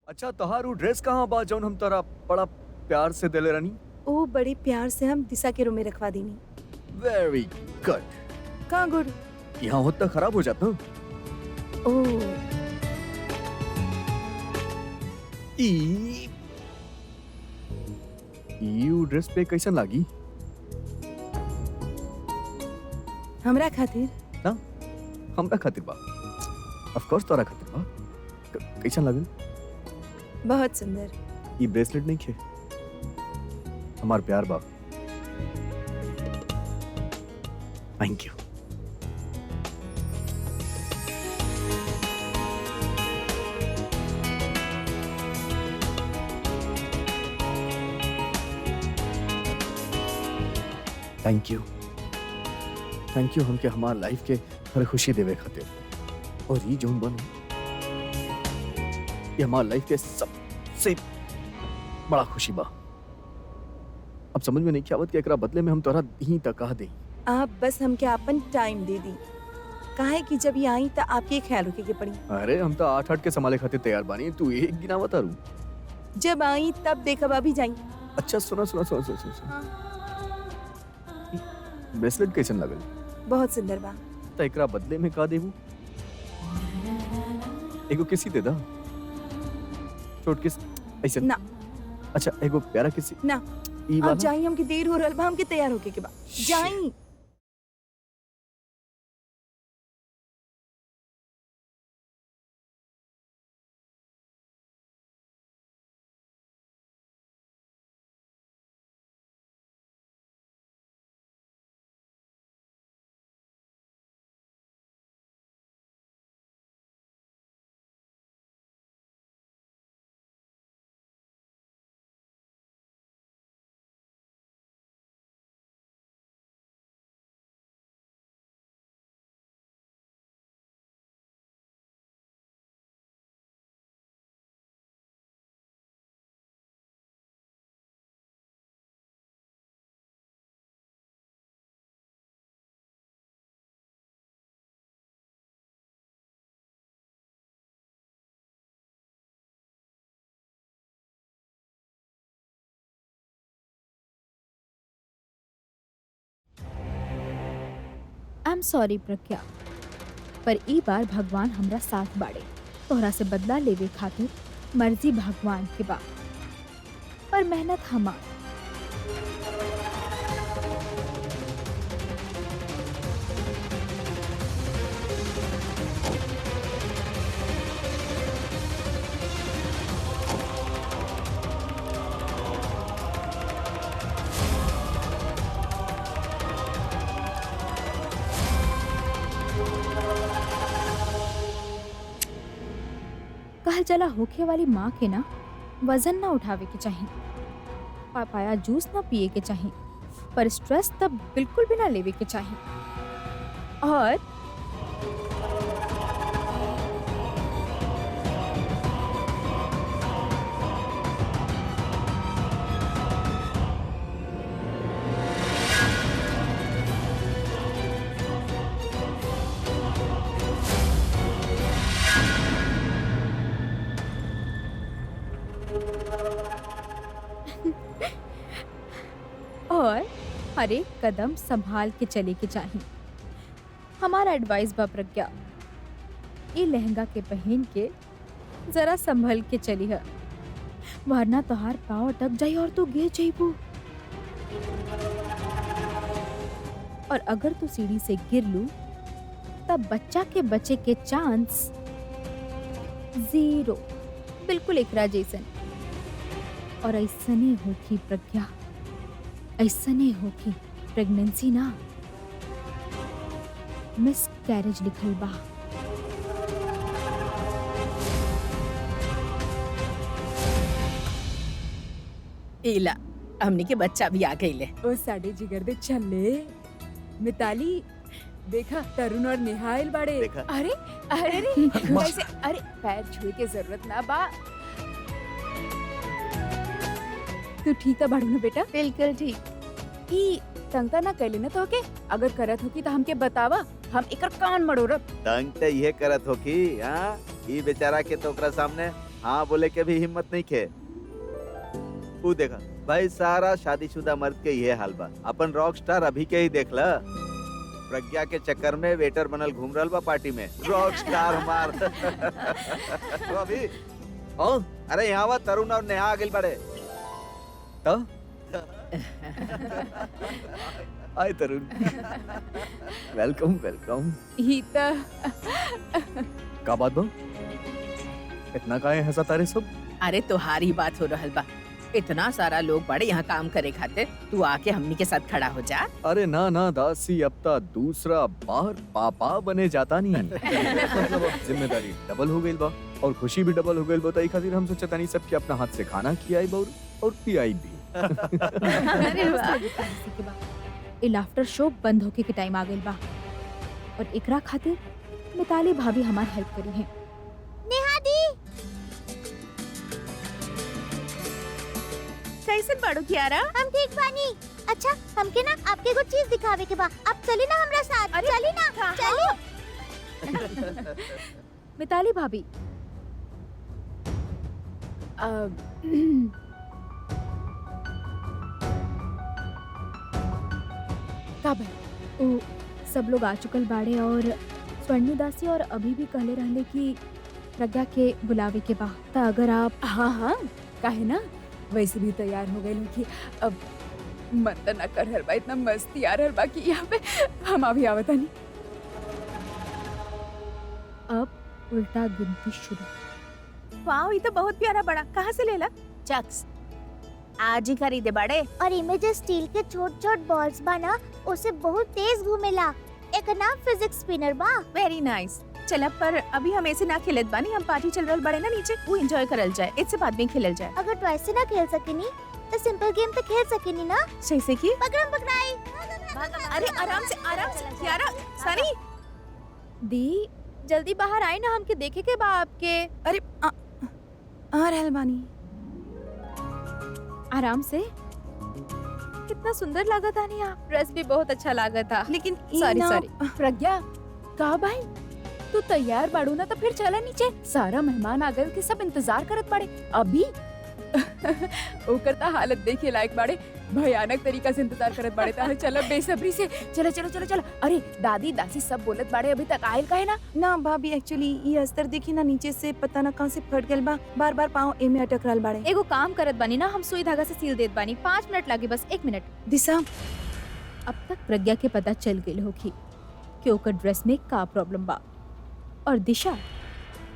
अच्छा तोहारू ड्रेस कहाँ बा जौन हम तोरा बड़ा प्यार से देले रहनी? ओ बड़े प्यार से हम दिशा के रूम में रखवा दीनी। Very good. कहाँ गुड? यहाँ होता खराब हो जाता। ओ ई यू ड्रेस पे कैसन लागी? हमरा खातिर ना हमरा खातिर बा। ऑफ कोर्स तोरा खातिर बा। कैसन लागल? बहुत सुंदर। ये ब्रेसलेट नहीं खे हमार प्यार बा। Thank you. थैंक यू हमके हमार लाइफ के हर खुशी देवे खातिर। और ये जोन बनो ये हमार लाइफ के सबसे बड़ा खुशी बा। अब समझ में नहीं क्या आवत कि एकरा बदले में हम तोरा ही तक कह दें। आप बस हमके अपन टाइम दे दी। काहे कि जब ये आई तो आपके ख्याल रखे के पड़ी। अरे हम तो 8-8 के संभाले खातिर तैयार बानी। तू एक गिनावा तारू। जब आई तब देखब अभी जाई। अच्छा सुना सुना सुना सुना सुना। ब्रेसलेट कैसन लगल? बहुत सुंदर बा। तो एकरा बदले में का देबू? एगो किसी दे दा। छोट किस ऐसे ना। अच्छा एगो प्यारा किसी ना। ई अब वाला जाई, हमके देर हो रहल बा, हमके तैयार होके के बा। जाई। आई एम सॉरी प्रज्ञा, पर ई बार भगवान हमरा साथ बाड़े। तोहरा से बदला लेवे खातिर मर्जी भगवान के बा, पर मेहनत हमार। कहल चला होखे वाली माँ के ना वजन ना उठावे के चाहिए, पापाया जूस ना पिए के चाहिए, पर स्ट्रेस तब बिल्कुल भी ना लेवे के चाहिए। और और हर एक कदम संभाल के चले के चाहिए। हमारा एडवाइस बा प्रज्ञा, ये लहंगा के पहन के जरा संभल के चली है, वरना तोहार पाँव अटक जाई और तू गिर जाइबू। और अगर तू सीढ़ी से गिर लू तब बच्चा के बचे के चांस 0, बिल्कुल एकरा जैसन। और ऐसने होखी प्रज्ञा, ऐसने होखी। प्रेगनेंसी ना, मिस कैरेज लिखल बा। एला हमनी के बच्चा भी आ गईले। ओ साडे जिगर दे चले। मिताली देखा, तरुण और निहाल बाड़े। देखा। अरे अरे वैसे अरे पैर छुए के जरूरत ना बा। तू ठीक है बाड़ू ना बेटा? बिल्कुल ठीक। ई तंगता ना कैले ना तो के, अगर करत हो की तो हमके बतावा, हम एकर कान मड़ोरब। तंग ते ये करत हो कि हाँ ई बेचारा के तो ओकरा सामने हाँ बोले के भी हिम्मत नहीं खे। तू देखा भाई, सारा शादीशुदा मर्द के ये हाल बा। अपन रॉक स्टार अभी के ही देख ला, प्रज्ञा के चक्कर में वेटर बनल घूम रहल बा पार्टी में। रॉक स्टार हमार। तो अभी हाँ अरे यहाँ वा तरुण और नेहा आगे बढ़े। ता हाय तरुण। Welcome welcome. ही त का बात बा? इतना काहे हंसा तारे सब? अरे तोहारी बात हो रहल बा। इतना सारा लोग बड़े यहाँ काम करे खातिर, तू आके हमनी के साथ खड़ा हो जा। अरे ना ना दासी, अब ता दूसरा बार पापा बने जाता नहीं। मतलब अब जिम्मेदारी डबल हो गई बा और खुशी भी डबल हो गई बा। ताई खातिर हम सोचता नहीं सबके अपना हाथ से खाना खियाई बा और पियाई भी। अरे वाह। ए लाफ्टर शो बंद होके के टाइम आ गइल बा और एकरा खातिर मिताली भाभी हमार हेल्प करी है। नेहा दी कैसे बड़ो कियारा? हम ठीक बानी। अच्छा हमके ना आपके कुछ चीज दिखावे के बा, आप चली ना हमरा साथ। चली ना चली। मिताली भाभी का भाई? ओ सब लोग आ चुकल बाड़े और स्वर्णी दासी और अभी भी कहले रहले कि प्रज्ञा के बुलावे के बा। ता अगर आप हाँ हाँ काहे ना, वैसे भी तैयार हो गए कि अब मन त ना कर हर बा, इतना मस्ती आ रहल बा कि यहाँ पे हम अभी आवता नहीं। अब उल्टा गिनती शुरू। वाह, ये तो बहुत प्यारा बड़ा। कहाँ से लेला? चक्स आज ही खरीदे बड़े। और इमेज स्टील के छोट छोट बॉल्स बा ना, उसे बहुत तेज घूमेला। एक नाम फिजिक्स स्पिनर बा। Very nice. चल पर अभी हम ऐसे ना खेलत बानी, हम पार्टी चल रहल बड़े ना नीचे, वो एंजॉय करल जाए। इससे बाद में खेलल जाए। अगर ट्वाइस से ना खेल सकेनी तो सिंपल गेम तो खेल सकेनी ना। सही से की। पकड़म पकड़ाई। अरे आराम से कियारा। सनी दी जल्दी बाहर आए ना, हमके देखे के बा आपके। अरे आ रहल बानी। आराम से। कितना सुंदर लगा था नहीं आप, ड्रेस भी बहुत अच्छा लगा था। लेकिन सॉरी सॉरी। प्रज्ञा का भाई, तू तैयार बाड़ू ना तो फिर चला नीचे। सारा मेहमान आ गए के सब इंतजार करत पड़े अभी। ओकर ता हालत देखे लायक बाड़े, भयानक तरीका से इंतजार करत बाड़े। ता चलो बेसब्री से चलो चलो चलो चलो। अरे दादी दासी सब बोलत बाड़े, अभी तक आयल काहे ना? ना भाभी, एक्चुअली ये अस्तर देखी ना, नीचे से पता ना कहाँ से फट गल बा। बार बार पाँव एमे अटक रहल बाड़े। एगो काम करत बानी ना, हम सुई धागा से सील देत बानी। 5 मिनट लागे, बस 1 मिनट। दिशा अब तक प्रज्ञा के पता चल गई होगी कि ओकर ड्रेस में का प्रॉब्लम बा और दिशा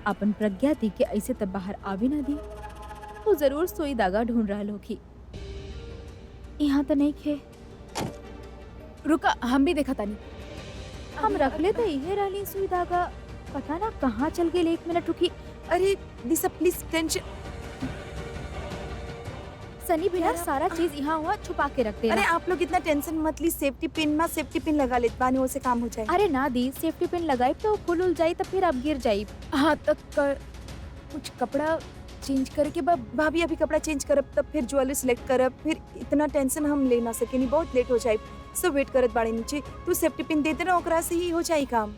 अपन प्रज्ञा दी के ऐसे तब बाहर आवे ना दी। वो जरूर सुई धागा ढूंढ रहल होगी। यहाँ तो नहीं खे। रुका, हम भी देखा तानी। हम रख ले तो इहे रहली सुई धागा, पता ना कहाँ चल गई। 1 मिनट रुकी। अरे दिशा प्लीज टेंशन। सनी भैया सारा चीज यहाँ हुआ छुपा के रखते हैं। अरे आप लोग इतना टेंशन मत ली। सेफ्टी पिन लगा लेत बानी, उससे काम हो जाए। अरे ना दी, सेफ्टी पिन लगाई तो खुल उल जाई तो फिर अब गिर जाई। हाँ तक कर कुछ कपड़ा चेंज करके भाभी अभी कपड़ा चेंज करब तब फिर ज्वेलरी सिलेक्ट करब, फिर इतना टेंशन हम ले ना सकेनी, बहुत लेट हो जाए। सब वेट करत बाड़े नीचे। तू सेफ्टी पिन दे देना, ओकरा से ही हो जाए काम।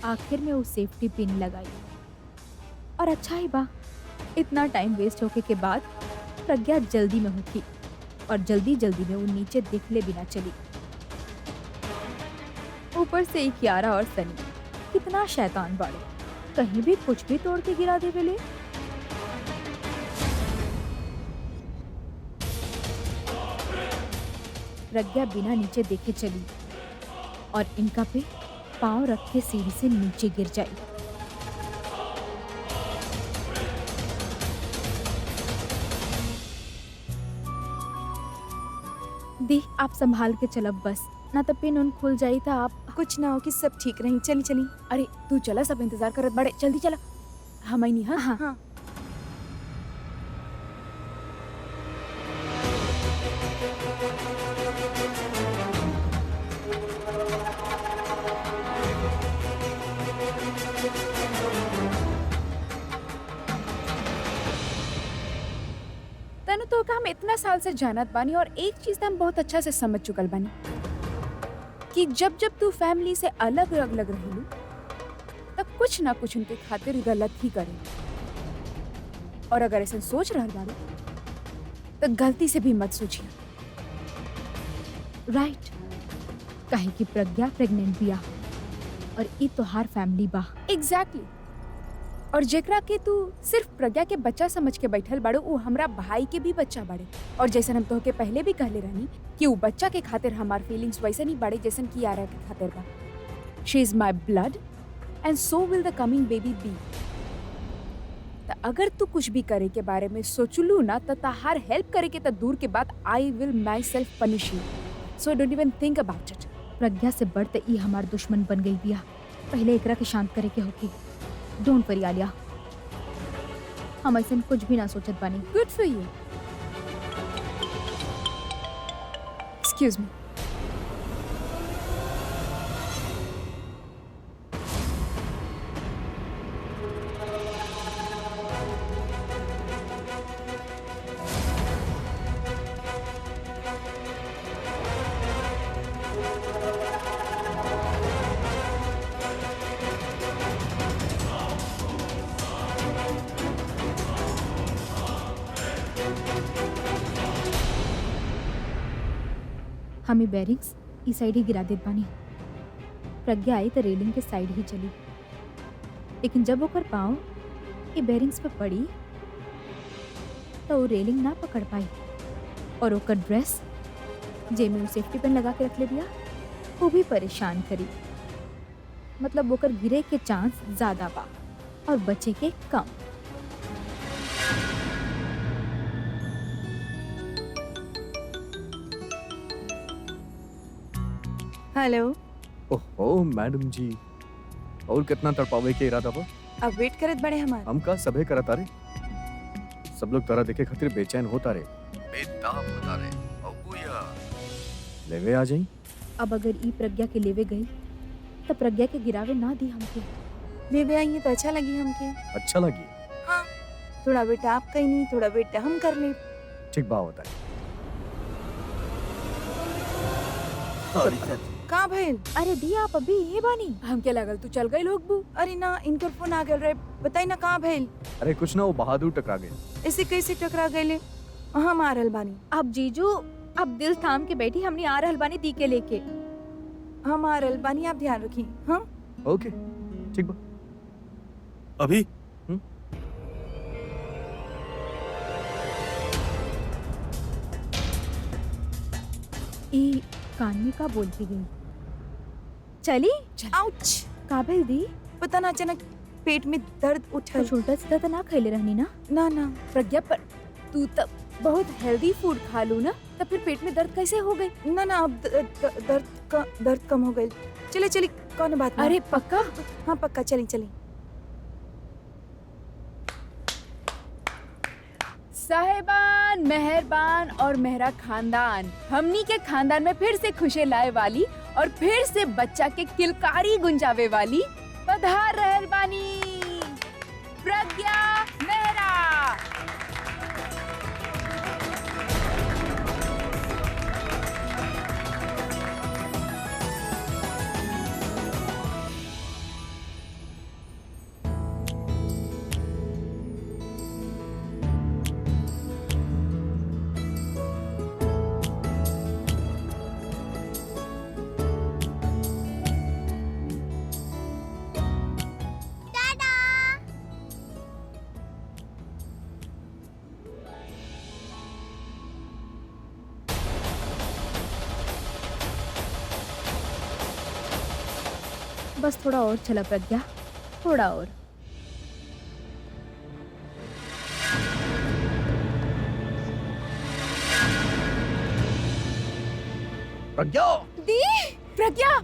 आखिर में वो सेफ्टी पिन लगाई और अच्छा ही बा। इतना टाइम वेस्ट होके के बाद प्रज्ञा जल्दी में होती और जल्दी में वो नीचे दिखले बिना चली। ऊपर से ही कियारा और सनी कितना शैतान बाड़े, कहीं भी कुछ भी तोड़ के गिरा दे बेले। प्रज्ञा बिना नीचे देखे चली और इनका पे पांव रख के सीढ़ी से नीचे गिर जाई। दी आप संभाल के चलब बस, ना तो पिन उन खुल जाई था। आप कुछ ना हो कि सब ठीक रही। चली चली। अरे तू चला, सब इंतजार करत बड़े, जल्दी चला। हम आई नहीं। हाँ हाँ हाँ तनु तो का हम इतना साल से जानत बानी और एक चीज तो हम बहुत अच्छा से समझ चुकल बानी कि जब जब तू फैमिली से अलग अलग रहेलू तब कुछ ना कुछ उनके खातिर गलत ही करे। और अगर ऐसा सोच रहल बाड़ू तो गलती से भी मत सोचिए। राइट, काहे कि प्रज्ञा प्रेग्नेंट बिया और ई तोहार फैमिली बा। एग्जैक्टली। और जेकरा के तू सिर्फ प्रज्ञा के बच्चा समझ के बैठल बाड़ू, वो हमरा भाई के भी बच्चा बाड़े। और जैसन हम तोहके पहले भी कहले रहनी कि वो बच्चा के खातिर हमार फीलिंग्स वैसे नहीं बाड़े जैसन कियारा के खातिर बा। She is my blood and so will the coming baby be. त अगर तू कुछ भी करे के बारे में सोचलू ना तो तहार हेल्प करे के त दूर के बाद I will my self punish you, so don't even think about it. Pragya से बढ़ त ई हमार दुश्मन बन गई बिया। पहले एकरा के शांत करे के होगी। डोंट वरी आलिया, हम ऐसन कुछ भी ना सोचत बानी। Good for you. Excuse me. हमें बेरिंग्स ई साइड ही गिरा देत बानी। प्रज्ञा आई तो रेलिंग के साइड ही चली, लेकिन जब ओकर पाँव ई बेरिंग्स पे पड़ी तो वो रेलिंग ना पकड़ पाई और ओकर ड्रेस जेमे वो सेफ्टी पिन लगा के रख ले बिया वो भी परेशान करी। मतलब ओकर गिरे के चांस ज्यादा बा और बचे के कम। हेलो, ओहो मैडम जी, और कितना तड़पावे के इरादा बा? अब वेट करत बड़े हमार। हम का सभे करता रे, सब लोग तरह देखे खातिर बेचैन होता रे, बेताब होता रे। औया लेवे आ जाई। अब अगर ई प्रज्ञा के लेवे गई तो प्रज्ञा के गिरावे ना दी हमके। ले वे आई तो अच्छा लगी हमके। अच्छा लगी। हाँ, थोड़ा वेट आप कहीं नहीं, थोड़ा वेट हम कर ले। ठीक बा होता है। का भइल? अरे दी आप अभी ये बानी। हमके लगल तू चल गई लोग बू। अरे ना, इनकर फोन आ गल रहे। बताई ना का भइल? अरे कुछ ना, वो बहादुर टकरा गए। ऐसे कैसे टकरा गए? हम आ रहल बानी। अब जीजू, अब दिल थाम के बैठी, हमने आ रहल बानी दी के लेके। हम आ रहल बानी, आप ध्यान रखी। हाँ ओके ठीक बा। अभी ई कान में का बोलती गई। चली आउच। का भइल दी? पता ना, अचानक पेट में दर्द उठल। कुछ उल्टा सीधा तो ना खैले रहनी ना? ना ना, प्रज्ञा, पर तू तब बहुत हेल्दी फूड खा लू ना, तो फिर पेट में दर्द कैसे हो गई? ना ना, अब दर्द कम हो गई। चले चली, कौन बात ना। अरे पक्का? हाँ पक्का, चली चली। साहेबान, मेहरबान और मेहरा खानदान, हमनी के खानदान में फिर से खुशे लाए वाली और फिर से बच्चा के किलकारी गुंजावे वाली पधार रहल बानी प्रज्ञा मेहरा। बस थोड़ा और चला प्रज्ञा, थोड़ा और। प्रज्ञा, दी प्रज्ञा,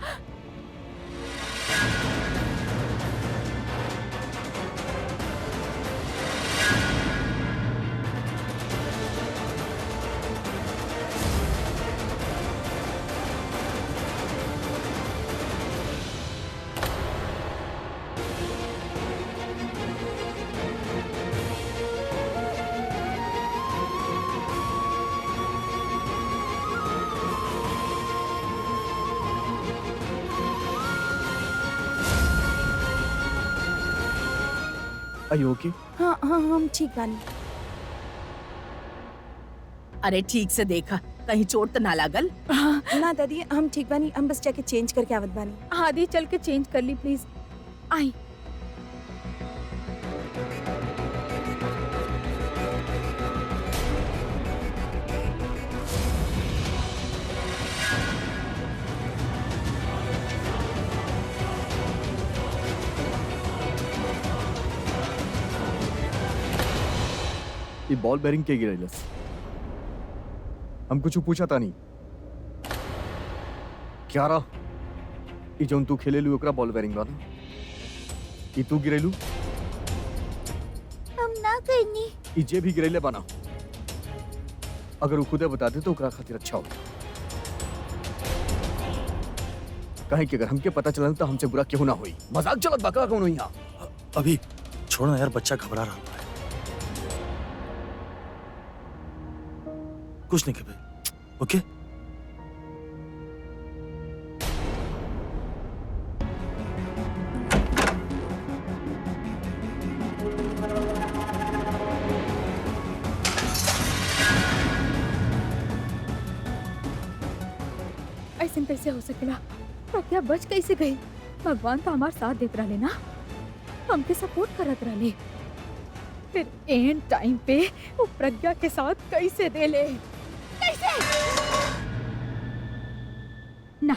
are you okay? हाँ हाँ, हम ठीक बानी। अरे ठीक से देखा, कहीं चोट तो ना लागल। ना दादी हम ठीक बानी, हम बस जाके चेंज करके आवत बानी। हाँ दी, चल के चेंज कर ली प्लीज। आई। ये बॉल बेरिंग के गिरेलस। हम कुछ पूछा था नहीं। क्या रहा? ये जोन तू खेलेलू ओकरा बॉल बेरिंग बा ना? ये तू गिरेलू? हम ना करनी। ये जे भी गिरेले बना। अगर वो खुदे बता दे तो ओकरा खातिर अच्छा हो। कहे कि अगर हमके पता चलल तो हमसे बुरा क्यों ना होई। मजाक चलत बका कौन होई यहाँ? अभी छोड़ना यार, बच्चा घबरा रहा है। कुछ नहीं के भाई, ओके? ऐसे कैसे हो सकेला? प्रज्ञा बच कैसे गई? भगवान तो हमारे साथ देख रहे ना, हमके सपोर्ट करत रहे। फिर एंड टाइम पे वो प्रज्ञा के साथ कैसे दे ले? कैसे? ना,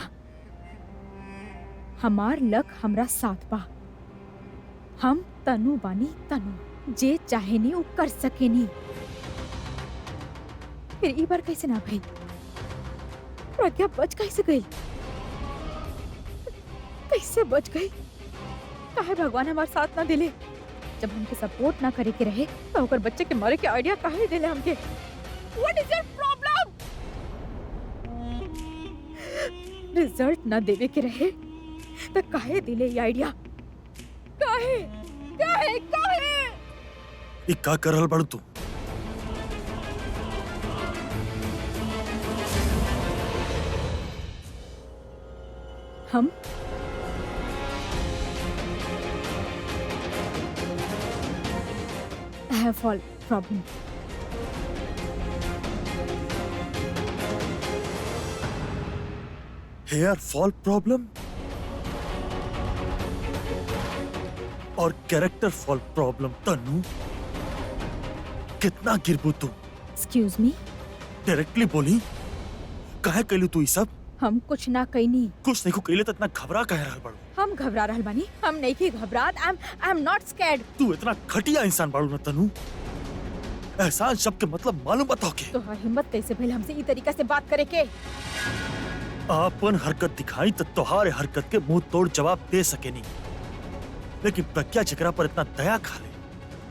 हमार लक हमरा साथ बा। हम तनु बानी तनु, जे चाहे नी वो कर सके नी। फिर ई बार कैसे ना भाई? प्रज्ञा बच कैसे गई? कैसे बच गई? काहे भगवान हमारे साथ ना दिले? जब हमके सपोर्ट ना करे के रहे तो ओकर बच्चे के मारे के आइडिया काहे दिले हमके? What is your problem? Result ना देवे के रहे तो काहे दिले ये आइडिया? काहे? काहे? काहे? ये का कर रहल बाड़ू तू? हम I have all problem. Hair fall problem और कैरेक्टर फॉल प्रॉब्लम। तनु, कितना गिरबू तू? Excuse me? डायरेक्टली बोली, काहे कैलू तू ई सब? हम कुछ ना कईनी। कुछ नहीं को कैले तो इतना घबरा काहे रहल बाड़ू? हम घबरा रहल बानी? हम नहीं की घबरात। I am not scared. तू इतना घटिया इंसान बाड़ू ना तनु। एहसान शब्द के मतलब मालूम बताओ के? तोहार हिम्मत कैसे भइल हमसे ई तरीका से बात करे के? आपन हरकत दिखाई तो तोहार हरकत के मुंह तोड़ जवाब दे सके नहीं, लेकिन प्रज्ञा जकरा पर इतना दया खा ले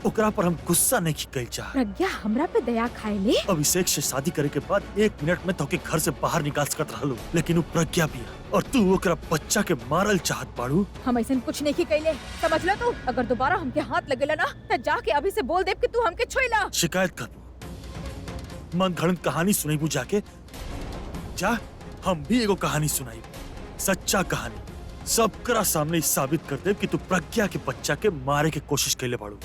ओकरा पर हम गुस्सा नहीं की कइल चाह। प्रज्ञा हमरा पे दया खाए ले? अभिषेक से शादी करे के बाद 1 मिनट में तोके घर से बाहर निकाल सकत रहलू, लेकिन वो प्रज्ञा भी है और तू ओकरा बच्चा के मारल चाहत बाड़ू। हम ऐसा कुछ नहीं की कैले, समझ ल तू। अगर दोबारा हमके हाथ लगेला ना तो जाके अभी से बोल दे कि तू हमके छुईला। शिकायत करबू, मन घड़ंत कहानी सुनाईबू जाके। जा, हम भी एगो कहानी सुनाई, सच्चा कहानी। सबकरा सामने साबित कर दे कि तू प्रज्ञा के बच्चा के मारे के कोशिश कैले बाड़ू।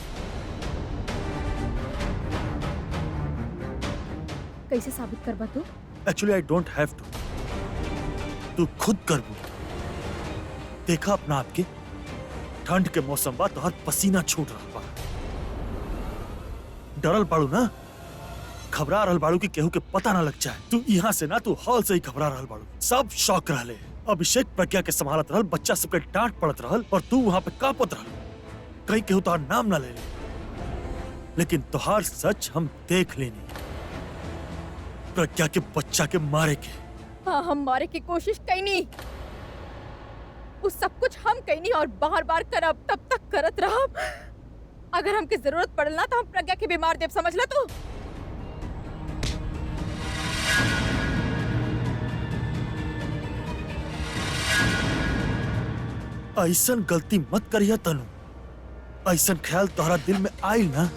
कैसे साबित करबा तू? Actually I don't have to, तू खुद करबू। देखा अपना आपके, ठंड के मौसम बा तो हर पसीना छूट रहा बा। डरल बाड़ू ना, घबरा रहल बाड़ू कि केहू के पता ना लग जाए। तू यहाँ से ना, तू हॉल से ही घबरा रहल बाड़ू। सब शौक रहले, अभिषेक प्रज्ञा के संभालत रहल, बच्चा सबके डांट पड़त रहल और तू वहां पे कांपत रहल कहीं केहू तोहार नाम ना ले ले। लेकिन तोहार सच हम देख लेनी, प्रज्ञा के बच्चा के मारे के। हाँ, हम मारे की कोशिश कैनी, उस सब कुछ हम कैनी और बार बार करब, तब तक करत रहब। अगर हमके जरूरत पड़ला तो हम प्रज्ञा के बीमार देव, समझ ल तू। ऐसन गलती मत करिया तनु। ऐसन ख्याल तोहरा दिल में आइल ना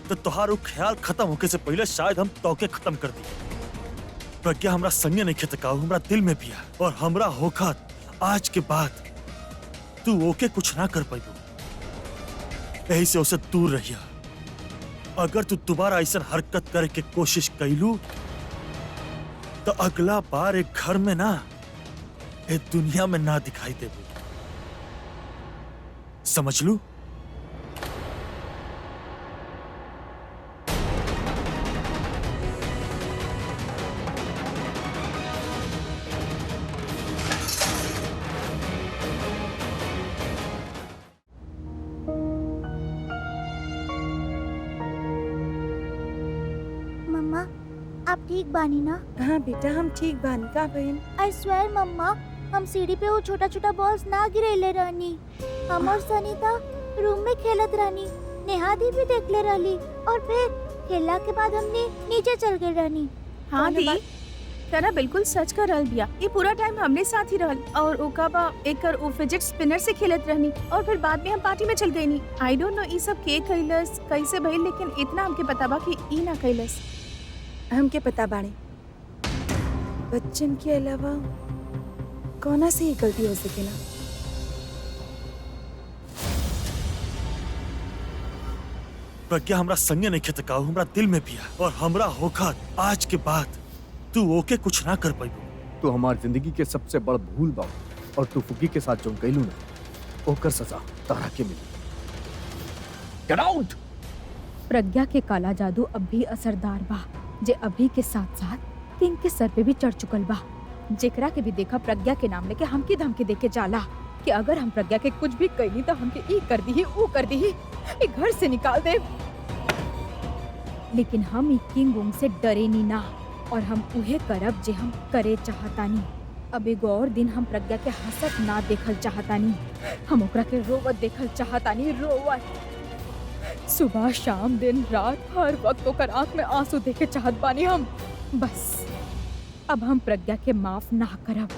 तो तोहार वो ख्याल खत्म होके से पहले शायद हम तोके खत्म कर दी। प्रज्ञा हमरा संगे नहीं खेतकाऊ, हमरा दिल में भी है और हमरा होखत आज के बाद तू ओके कुछ ना कर पाइबू। यही से उसे दूर रहिया। अगर तू दोबारा ऐसा हरकत करे के कोशिश कैलू तो अगला बार एक घर में ना, ए दुनिया में ना दिखाई दे। समझ लू? मम्मा आप ठीक बानी ना? हाँ बेटा हम ठीक बानी का बहन। आई स्वेयर मम्मा हम सीढ़ी पे वो छोटा छोटा बॉल्स ना गिरेले रहनी। हम और सनीता रूम में खेलत रहनी, नेहा दी भी देख ले रहली और फिर खेला के बाद हमने नीचे चल गए रहनी। हाँ दी करा बिल्कुल सच कर रहल बिया। ये पूरा टाइम हमने साथ ही रहल और ओकाबा एकर ओ फिजेट स्पिनर से खेलत रहनी और फिर बाद में हम पार्टी में चल गई नी। आई डोंट नो ई सब के कैलस कैसे भइल, लेकिन इतना हमके पता बा कि ई ना कैलस। हमके पता बाड़े बच्चन के अलावा कौना से ही गलती हो सकेला। प्रज्ञा हमरा संगे नहीं खतकाऊ, हमरा दिल में पिया और हमरा होखा आज के बाद तू ओके कुछ ना कर पाइबो। तू हमार जिंदगी के सबसे बड़ भूल बा और तू फुकी के साथ जो कैलू ना, ओकर सजा तारा के मिली। Get out. प्रज्ञा के काला जादू अब भी असरदार बा, जे अभी के साथ साथ किंग के सर पे भी चढ़ चुकल बा। जेकरा के भी देखा प्रज्ञा के नाम लेके हमकी धमकी देके जाला कि अगर हम प्रज्ञा के कुछ भी कैली तो हमके ई कर दी ऊ कर दी, ई घर से निकाल दे। लेकिन हम ई किंग उंग से डरे नी ना और हम उहे करब जे हम करे चाहतानी। अब एगो और दिन हम प्रज्ञा के हंसत ना देखल चाहतानी, हम ओकरा के रोवत देखल चाहतानी, रोवत। सुबह शाम दिन रात हर वक्त ओकर आंख में आंसू देखे चाहत बानी हम। बस अब हम प्रज्ञा के माफ ना करब।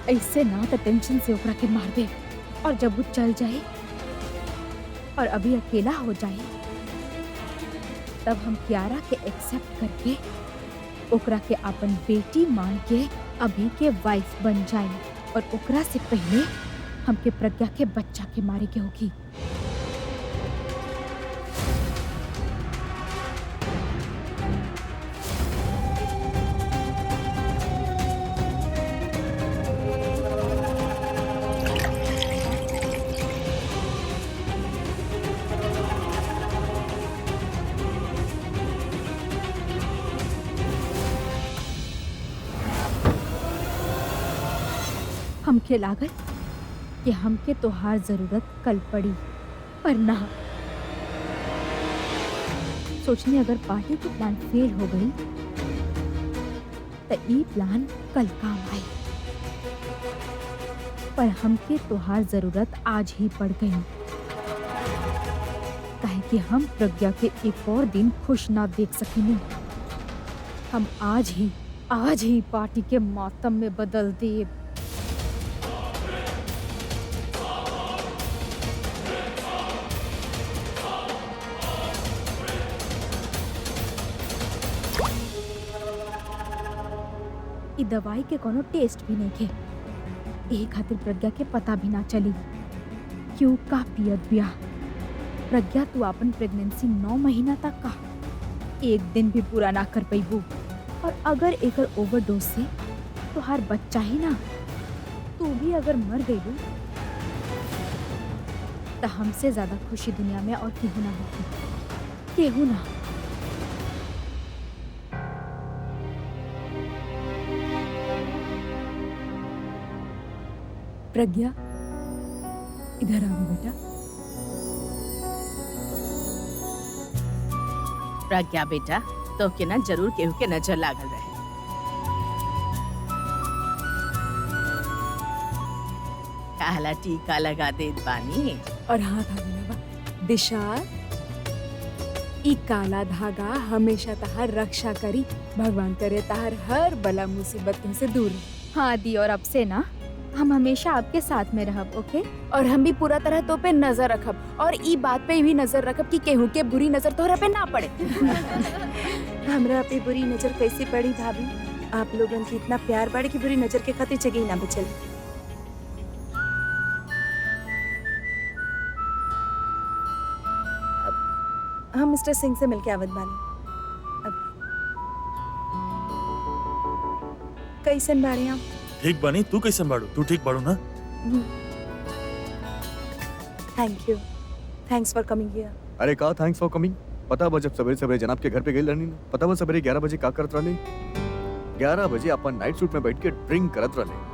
ऐसे ना तो टेंशन से ओकरा के मार दे और जब वो चल जाए और अभी अकेला हो जाए तब हम कियारा के एक्सेप्ट करके ओकरा के अपन बेटी मान के अभी के वाइफ बन जाए और ओकरा से पहले हमके प्रज्ञा के बच्चा के मारे के होगी। हमके लागत कि हमके तोहार जरूरत कल पड़ी, पर ना। सोचने अगर पार्टी की प्लान फेल हो गई तो ई प्लान कल काम आई, पर हमके तोहार जरूरत आज ही पड़ गई। काहे कि हम प्रज्ञा के एक और दिन खुश ना देख सकेनी। हम आज ही पार्टी के मातम में बदल दे। ई दवाई के कोनो टेस्ट भी नहीं थे, यही खातिर प्रज्ञा के पता भी ना चली क्यों का पियत बिया। प्रज्ञा तू अपन प्रेगनेंसी 9 महीना तक का एक दिन भी पूरा ना कर पैबू, और अगर एकर ओवरडोज से तोहार बच्चा ही ना तू भी अगर मर गईलू तो हमसे ज्यादा खुशी दुनिया में और केहू ना होगी, केहू ना। प्रज्ञा इधर आओ बेटा। प्रज्ञा बेटा तो के ना जरूर केहू के नजर लागल रहे। काला टीका लगा देत बानी। और हाँ धागा दिशा, ई काला धागा हमेशा तहार रक्षा करी। भगवान करे तहार हर बला मुसीबत तुमसे दूर रहे। हाँ दी, और अब से ना हम हमेशा आपके साथ में रहब, ओके? और हम भी पूरा तरह तो पे नजर रखब और ई बात पे भी नजर रखब कि केहू के बुरी नजर तोहरा पे ना पड़े। हमरा पे बुरी नजर कैसे पड़ी भाभी? आप लोगन की इतना प्यार बाड़े कि बुरी नजर के खातिर जगह ना बचल। हम मिस्टर सिंह से मिलके आवत बानी। कैसन बाड़े आप? ठीक बनी, तू कैसन बाड़ू? तू ठीक बाड़ू ना? Thank you, thanks for coming here. अरे का थैंक्स फॉर कमिंग। पता बा जब सवेरे सवेरे जनाब के घर पे गई रहनी ना, पता बा सवेरे 11 बजे का करत रहले? 11 बजे अपन नाइट सूट में बैठ के ड्रिंक करत रहले।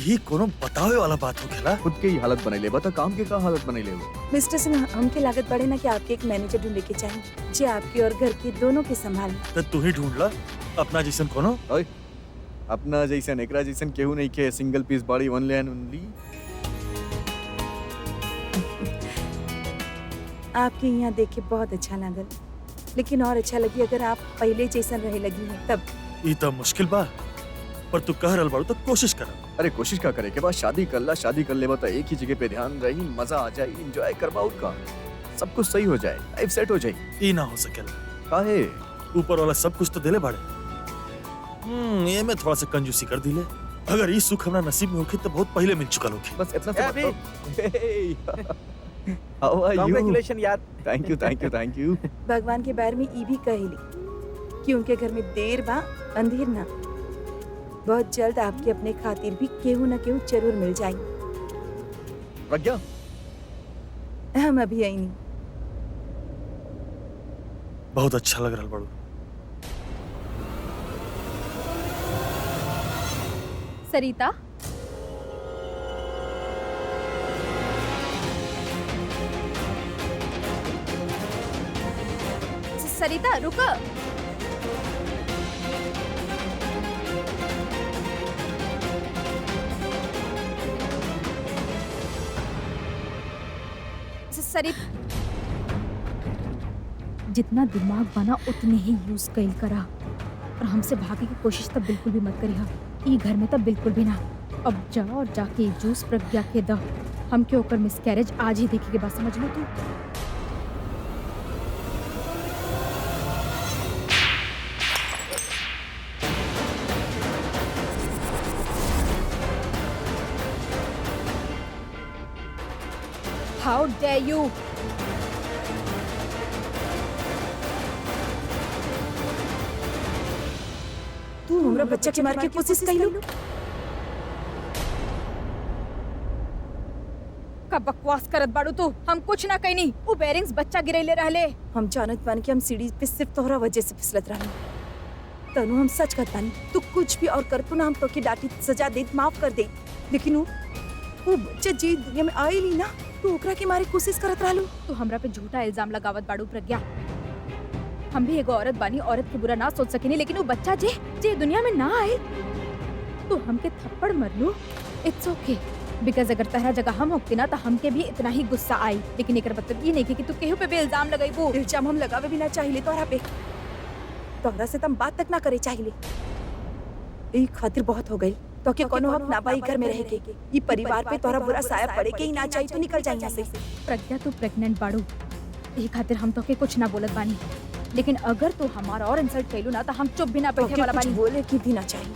ये कोनो बतावे वाला बात हो गया। खुद के ही हालत बनैले, बता काम के का हालत बनैले हो? मिस्टर सिंह, हमके लागत पड़े ना कि आपके एक मैनेजर ढूंढे के चाहिए जो आपकी और घर की दोनों की संभाले। तो तू ही ढूंढ ला अपना जैसन कोनो। अपना जैसन एकरा जैसन केहू नहीं के, सिंगल पीस बाड़ी ओनली एंड ओनली। आपके यहाँ देख के बहुत अच्छा लागल, लेकिन और अच्छा लगी अगर आप पहले जैसन रहे लगी हैं तब। ई तो मुश्किल बा, पर तू कह रहल बाड़ू तो कोशिश कर। अरे कोशिश का करे के बाद शादी कर ला, शादी कर ले बता एक ही जगह पे ध्यान रही, मजा आ जाए, एंजॉय करवा का सब कुछ सही हो जाए, लाइफ सेट हो जाए। ई ना हो सकेला। काहे? ऊपर वाला सब कुछ तो दिले बाड़े। ये मैं थोड़ा सा कंजूसी कर दिले। अगर ये सुख हमरा नसीब में होके तो बहुत पहले मिल चुका होके। बस इतना ए, सा हाउ आर यू? कांग्रेचुलेशन यार। Thank you thank you thank you. भगवान के बारे में ई भी कहेली कि उनके घर में देर बा अंधेर ना। बहुत जल्द आपके अपने खातिर भी केहू न केहू जरूर मिल जाए। प्रज्ञा, हम अभी आई नहीं। बहुत अच्छा लग रहा बाड़ू। सरिता, सरिता रुको। जितना दिमाग बना उतने ही यूज कइल करा, और हमसे भागे की कोशिश तब बिल्कुल भी मत करिहा। ई घर में तब बिल्कुल भी ना। अब जा और जाके जूस प्रज्ञा के द। हम के ओकर मिसकैरेज आज ही देखे के बाद समझ लो तू। हाउ डेयर यू! तू हमरा बच्चा के मार के कोशिश कइलू। का बकवास करत बाड़ू तू? हम कुछ ना कइनी। उ बेरिंग्स बच्चा गिरैले रहले। हम जानत बानी कि हम सीढ़ी पे सिर्फ तोहरा वजह से फिसलत रहनी। तनु हम सच कहत बानी, तू कुछ भी और कर तू ना हम तोके डांटी सजा दे, माफ कर दे, लेकिन वो बच्चा जी दुनिया में आइली ना, तू ओकरा के मारे कोशिश करत रहलू। तू हमरा पे झूठा इल्जाम लगावत बाड़ू प्रज्ञा। हम भी एगो औरत बानी, औरत के बुरा ना सोच सकेनी, लेकिन वो बच्चा जे दुनिया में ना आए तो हमके थप्पड़ मरलू। इट्स ओके, बिकॉज अगर तहरा जगह हम होती ना तो हमके भी इतना ही गुस्सा आई। लेकिन एकर मतलब ये नहीं कि तू केहू पे भी इल्जाम लगाइबू। इल्जाम हम लगावे भी ना चाहिए तोहरा पे। तोहरा से तम बात तक ना करे चाहिए। ई खातिर बहुत हो गई। तो के कोनो हक ना पाई घर में रह के। ई परिवार पे तोहरा बुरा साया पड़े के ही ना चाहिए तो निकल जाए यहाँ से। प्रज्ञा तू प्रेग्नेंट बाड़ू, ये खातिर हम तोके कुछ ना बोलत बानी, लेकिन अगर तू हमारा और इंसल्ट कैलू ना तो हम चुप भी ना बैठे वाला कुछ बानी। बोले की भी ना चाहिए।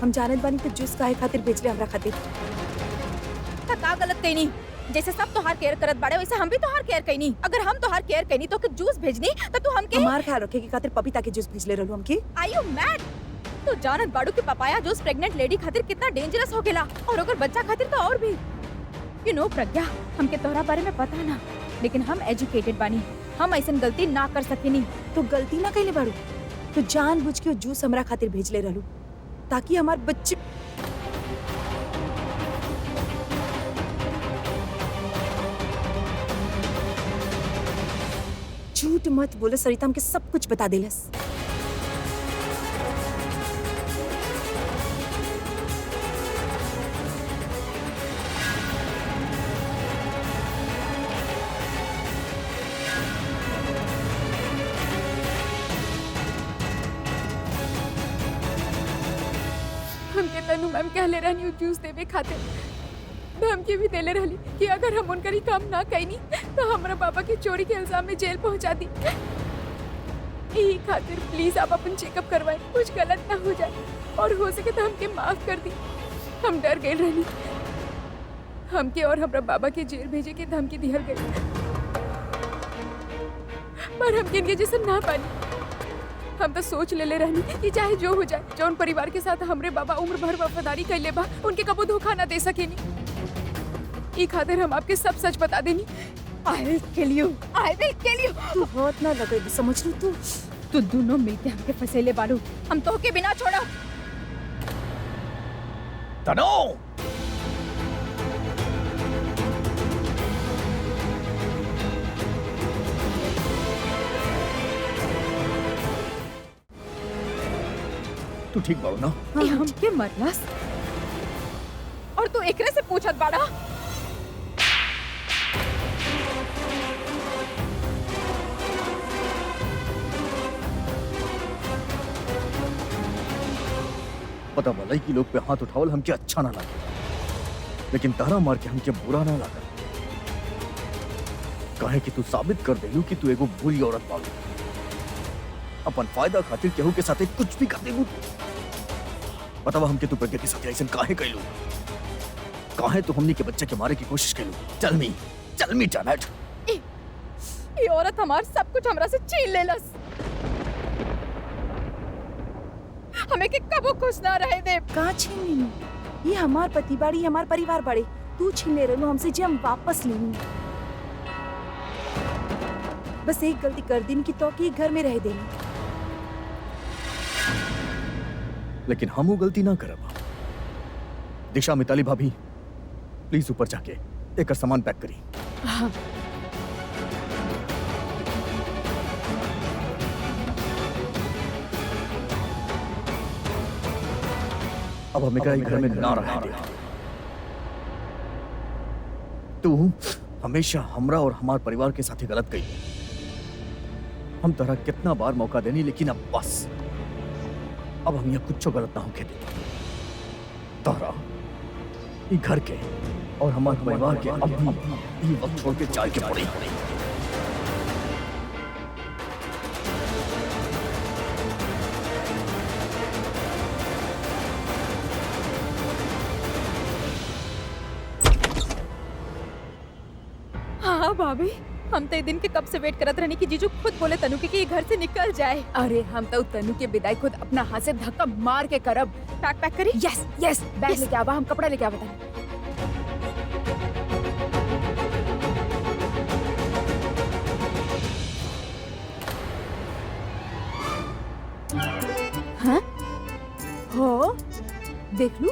हम जानत बानी तो जूस काहे खातिर बेचले हमरा खातिर। का गलत कईनी? जैसे सब तोहार केयर करत बाड़े वैसे हम भी तोहार केयर कईनी। अगर हम तोहार केयर कईनी तो के जूस भेजनी तो तू हमके हमार ख्याल रखे की खातिर पपीता के जूस भेजले रहलू हमके। आर यू मैड? तू जानत बाड़ू कि पपाया जूस प्रेग्नेंट लेडी खातिर कितना डेंजरस हो गेला, और अगर बच्चा खातिर तो और भी। यू नो प्रज्ञा, हमके तोहरा बारे में पता ना, लेकिन हम एजुकेटेड बानी। हम ऐसन गलती ना कर सकेनी। तो गलती ना कइले बाड़ू, तो जानबूझ के जूस हमरा खातिर भेजले रहलू ताकि हमार बच्चे। झूठ मत बोले सरिता, हमके सब कुछ बता देलस। हमके तनु मैम कहले रहनी जूस देवे खातिर। धमकी भी देले रहली कि अगर हम उनकर ही काम ना कईनी तो हमरा पापा के चोरी के इल्जाम में जेल पहुंचा दी। यही खातिर प्लीज आप अपन चेकअप करवाएं, कुछ गलत ना हो जाए, और हो सके तो हमके माफ कर दी। हम डर गए रहनी, हमके और हमरा बाबा के जेल भेजे के धमकी दिहल गई, पर हमके इनके जैसे ना पानी। हम तो सोच ले रहनी कि चाहे जो हो जाए, जौन परिवार के साथ हमरे बाबा उम्र भर वफादारी कैले बा, उनके कबो धोखा ना दे सकेनी। ई खातिर हम आपके सब सच बता देनी। I will kill you. I will kill you. तू हाथ ना लगे, समझ लू तू। तू दोनों मिलके हमके फसेले बाड़ू, हम तो के बिना छोड़ा। तनु! तू ठीक बाड़ू ना? ये हमके मरलस और तू एकरे से पूछत बाड़ा? पता भलाई कि लोग पे हाथ उठावल हमके अच्छा ना लगे, लेकिन तारा मार के हमके बुरा ना लगा। काहे कि तू साबित कर देलू कि तू एगो बुरी औरत बाड़ू। अपन फायदा खातिर केहू के साथे कुछ भी कर देलू। बतावा हमके तू प्रज्ञा के साथ ऐसा काहे कैलू? काहे तू हमनी के बच्चे के मारे की कोशिश कैलू? Tell me damn it. ये औरत हमार सब कुछ हमरा से छीन लेलस। हमें के कबो खुश ना रहे दे। कहाँ छीन लेनू? ये हमार पति बाड़ी, हमार परिवार बाड़े। तू छीन ले रहनू हमसे, जे हम वापस लेनू। बस एक गलती कर दिन की तो कि घर में रह देनी। लेकिन हम वो गलती ना करब। दिशा, मिताली भाभी, प्लीज ऊपर जाके एक सामान पैक करी। अब हमें कहीं घर में ना रह दे। तू हमेशा हमरा और हमार परिवार के साथ ही गलत कही। हम तरह कितना बार मौका देनी, लेकिन अब बस, अब हम यहाँ कुछ गलत ना होके दे। तारा ये घर के और हमारे परिवार के अब भी ये वक्त छोड़ के जाए के पड़ी। हाँ भाभी, हम तो दिन के कब से वेट करत रहनी कि जीजू खुद बोले तनु के कि ये घर से निकल जाए। अरे हम तो तनु के विदाई खुद अपना हाथ से धक्का मार के करब। पैक करी। यस यस, बैग लेके आवा, हम कपड़ा लेके आवा। हाँ हो, देख लू,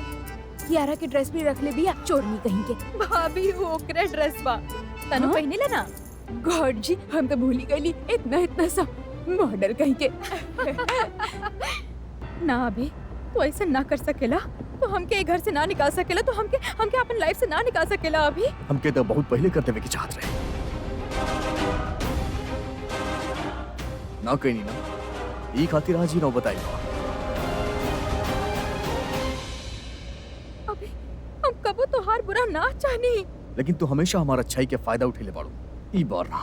कियारा के ड्रेस भी रख ले बिया, चोरनी कहीं के। भाभी वो ओकरे ड्रेस बा, तनु हाँ? पहने लेना। गॉड जी, हम तो भूल ही गईली, इतना सा मॉडल कहीं के। ना अभी तो ऐसे ना कर सकेला, तो हमके घर से ना निकाल सकेला, तो हमके अपन लाइफ से ना निकाल सकेला। अभी हमके तो बहुत पहले करते हुए की चाहत रहे ना, कहीं नहीं ना, ये खातिर आज ही ना बताई। अभी हम कबो तोहार बुरा ना चाहनी, लेकिन तू हमेशा हमारा अच्छाई के फायदा उठेले बाड़ू। ई बार ना,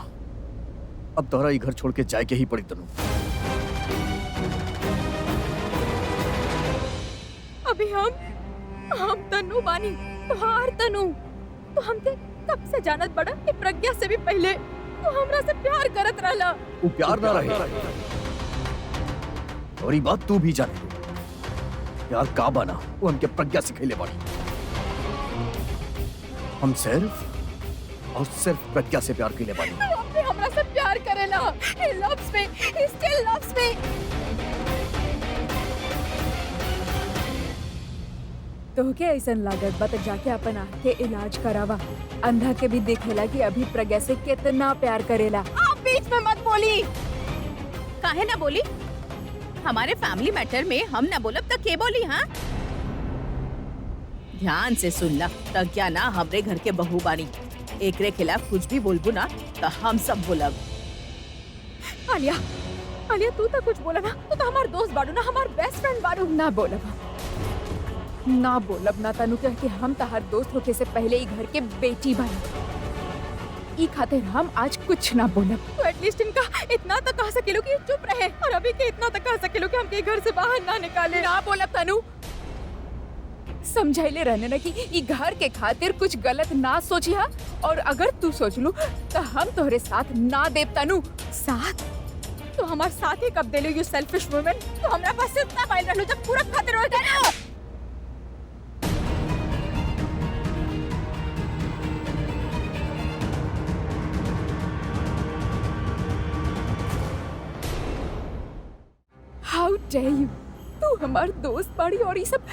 अब तोहरा ये घर छोड़ के जाए के ही पड़ी तनु। अभी हम तनु बानी, तोहार तनु। तो हमके कब से जानत बड़ा कि प्रज्ञा से भी पहले तो हमरा से प्यार करत रहला। वो प्यार ना रहे, और ये बात तू भी जाने लो। प्यार का बना वो हमके प्रज्ञा सिखैले बाड़ी। हम सिर्फ और सिर्फ प्रज्ञा से प्यार कैले बाड़ी। तो अब भी हमरा से प्यार करेला। He loves me. He still loves me. तो क्या ऐसा लागत बा, तो जाके अपन आँख के इलाज करावा। अंधा के भी देखेला कि अभी प्रज्ञा से कितना प्यार करेला। आप बीच में मत बोली। काहे ना बोली? हमारे फैमिली मैटर में हम ना बोलब तो के बोली? हाँ, ध्यान से सुन ला। तक क्या ना हमरे घर के बहू बानी, एकरे खिलाफ कुछ भी बोलबू ना तो हम सब बोलब। आलिया, तू तो कुछ बोला ना, तू तो हमार दोस्त बाड़ू ना, हमार बेस्ट फ्रेंड बाड़ू। ना बोलब ना तनु, कि हम तहार दोस्त होके से पहले ही घर के बेटी बनी। ई खातिर हम आज कुछ ना बोलब। तो एटलीस्ट इनका इतना तो कह सकेलो कि चुप रहे, और अभी के इतना तो कह सकेलो कि हमके घर से बाहर ना निकाले। ना बोलब तनु, समझाइले रहने ना कि ई घर के खातिर कुछ गलत ना सोचिहा, और अगर तू सोच लू तो हम तोहरे साथ ना देव तनु। साथ तो हमारे साथ ही कब देलो यू सेल्फिश वुमन। तो हमरा पास इतना पाइल रहलो जब पूरा खतरा हो गया। हाउ डेयर यू। तू हमार दोस्त बाड़ी और ये सब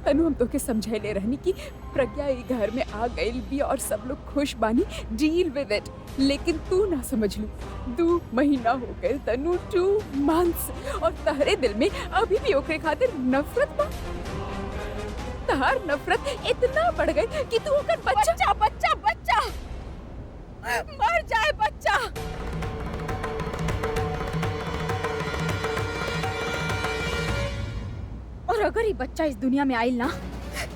तनु हम तोके समझाइले रहनी कि प्रज्ञा ई घर में आ गइल भी और सब लोग खुश बानी, डील विद इट। लेकिन तू ना समझ लू। 2 महीना हो गए तनु, 2 मंथ्स, और तहरे दिल में अभी भी ओकरे खातिर नफरत बा। तहार नफरत इतना बढ़ गई कि तू ओकर बच्चा बच्चा बच्चा मर जाए बच्चा। और अगर ये बच्चा इस दुनिया में आइल ना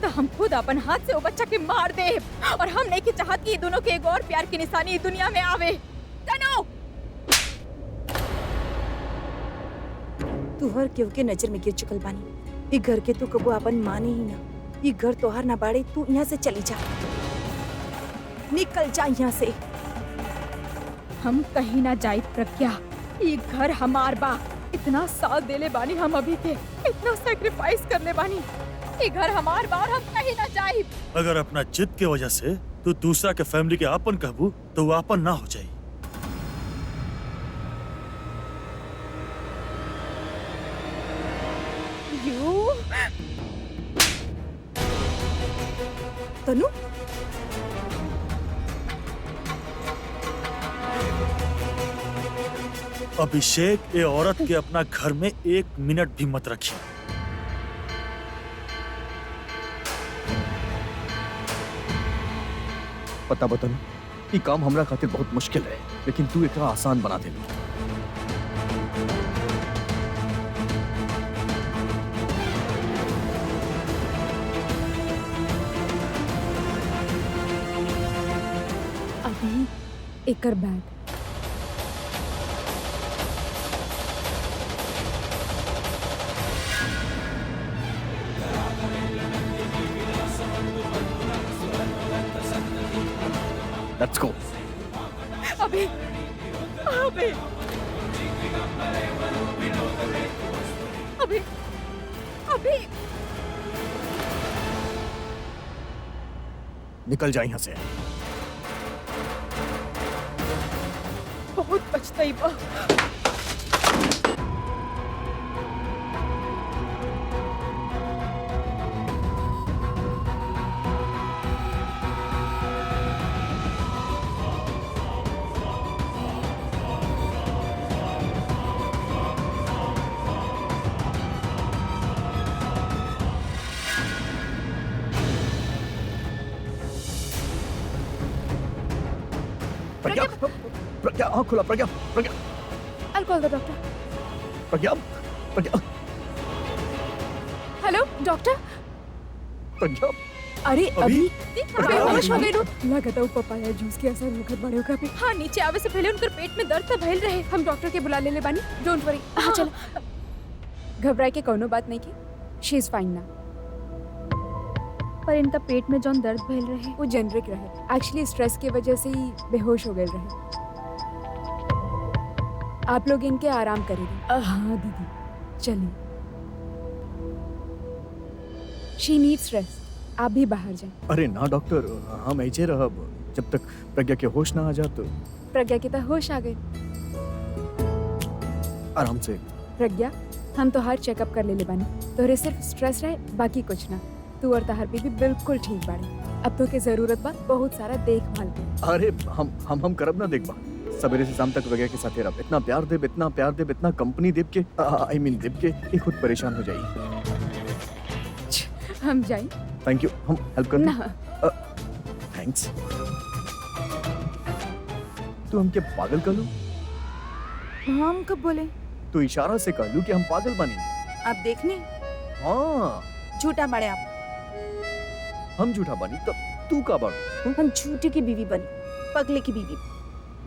तो हम खुद अपन हाथ से वो बच्चा के मार दे। और हम नहीं की चाहत कि ये दोनों के एक और प्यार की निशानी इस दुनिया में आवे। तनु तू हर केहू के नजर में गिर चुकल बानी। ई घर के तू कबो अपन माने ही ना। ई घर तोहार ना बाड़े। तू यहाँ से चली जा, निकल जा यहाँ से। हम कहीं ना जाए प्रज्ञा, ये घर हमार बा। इतना साल देले बानी हम अभी के, इतना सैक्रिफाइस करले बानी। ये घर हमार बा और हम कहीं ना जाए। अगर अपना जिद के वजह से तू दूसरा के फैमिली के आपन कहबू तो वो आपन ना हो जाई। यू तनु अभिषेक ये औरत के अपना घर में 1 मिनट भी मत रखी। पता बतन ये काम हमरा खातिर बहुत मुश्किल है, लेकिन तू एकरा आसान बना दे। अभी एकर बैग लेट्स गो। अभी अभी अभी अभी निकल जा यहाँ से। बहुत पछताई बा। प्रज्ञा, प्रज्ञा आँख खुला। Pragya, Pragya, I'll call the doctor. Pragya, Pragya, hello doctor. Pragya. अरे अभी प्रज्ञा, बेहोश हो गई। लगता है पपाया जूस के असर होकर बड़े होकर पे। हाँ, नीचे आवे से पहले उनकर पेट में दर्द तो भइल रहे। हम डॉक्टर के बुला ले बानी। Don't worry. हाँ चलो। घबराए के कोनो बात नहीं की। शी इज फाइन ना। पर इनका पेट में जौन दर्द भइल रहे वो जेनरिक रहे। एक्चुअली स्ट्रेस की वजह से ही बेहोश हो गए रहे। आप लोग इनके आराम करेंगे। हाँ दीदी चलिए। She needs rest. आप भी बाहर जाएं। अरे ना डॉक्टर, हम ऐसे रहब जब तक प्रज्ञा के होश ना आ जात। प्रज्ञा के तो होश आ गए। आराम से। प्रज्ञा हम तो हर चेकअप कर ले बानी। तोरे सिर्फ स्ट्रेस रहे, बाकी कुछ ना। तू और तहार बीबी बिल्कुल ठीक बाड़ी। अब तो के जरूरत बा बहुत सारा देखभाल के। अरे हम करब ना देखबा। सवेरे से शाम तक प्रज्ञा के साथ रह। इतना प्यार देब, इतना प्यार देब, इतना कंपनी देब के आई मीन देब के ये खुद परेशान हो जाई। हम जाएं? Thank you. हम हेल्प कर ना। थैंक्स। तू हमके पागल कर लू? हम कब बोले? तू इशारा से कह लू कि हम पागल बनी। आप देखने हाँ झूठा बड़े आप। हम झूठा बनी तब तू का बड़। हम झूठे की बीवी बनी, पगले की बीवी।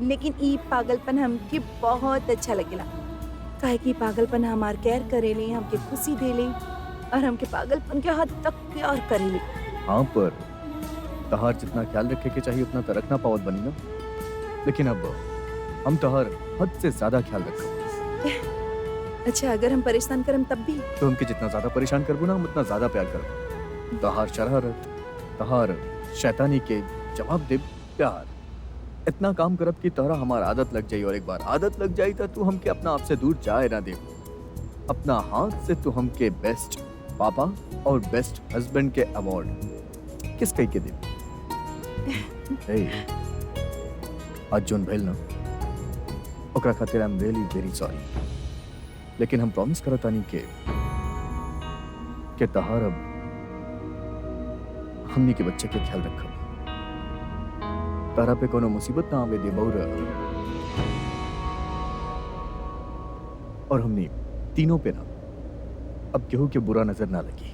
लेकिन ई पागलपन हमके बहुत अच्छा लगेला। काहे कि पागलपन हमार केयर करेले, हमके खुशी देले और हमके पागलपन के हद तक प्यार करेले। हाँ पर तहार जितना ख्याल रखे के चाहिए उतना तो रखना पावत बनी ना। लेकिन अब हम तहार हद से ज्यादा ख्याल रखो। अच्छा अगर हम परेशान करम तब भी? तो हमके जितना ज्यादा परेशान करबो ना हम उतना ज्यादा प्यार करबो। तहार शरारत, तहार शैतानी के जवाब दे प्यार। इतना काम करब कि तोहरा हमार आदत लग जाई, और एक बार आदत लग जाई तो तू हमके अपना आप से दूर जाए ना दे। अपना हाथ से तू हमके बेस्ट पापा और बेस्ट हस्बैंड के अवार्ड किस कही के दे। ए, आज जोन भइल ना ओकरा खातिर I am really very sorry, लेकिन हम प्रॉमिस करतानी के तहार अब हमनी के बच्चे के ख्याल रखब। तारा पे कोनो मुसीबत ना आवे दे बौरा, और हमनी तीनों पे ना अब केहू के बुरा नजर ना लगी।